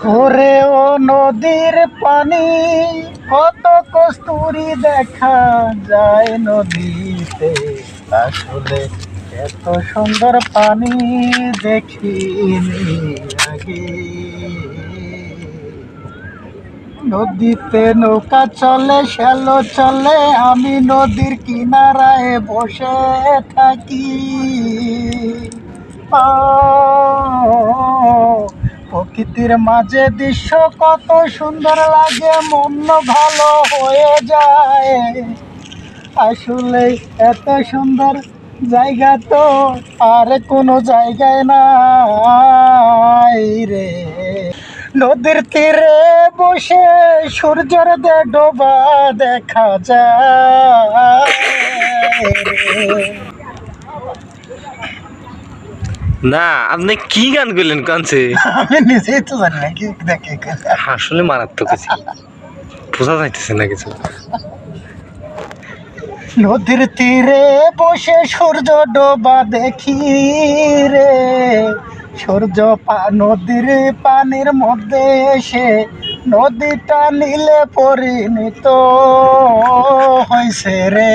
ওরে ও নদীর পানি, কত কস্তুরী দেখা যায় নদীতে। আসলে এত সুন্দর পানি দেখিনি আগে। নদীতে নৌকা চলে, শ্যালো চলে, আমি নদীর কিনারায় বসে থাকি। প্রকৃতির মাঝে দৃশ্য কত সুন্দর লাগে, মন ভালো হয়ে যায়। আসলে এত সুন্দর জায়গা তো আর কোনো জায়গায় নাই রে। নদীর তীরে বসে সূর্যের ডোবা দেখা যায় রে। না, আপনি কি গান করলেন কানছে? আমি নিজেই তো জানি না কি দেখে। আসলে মারাত্মক কিছু বোঝা যাইতেছে না কিছু। নদীর তীরে বসে সূর্য ডোবা দেখি রে। নদীর পানির মধ্যে এসে নদীটা নীলে পরিণত হয়েছে রে।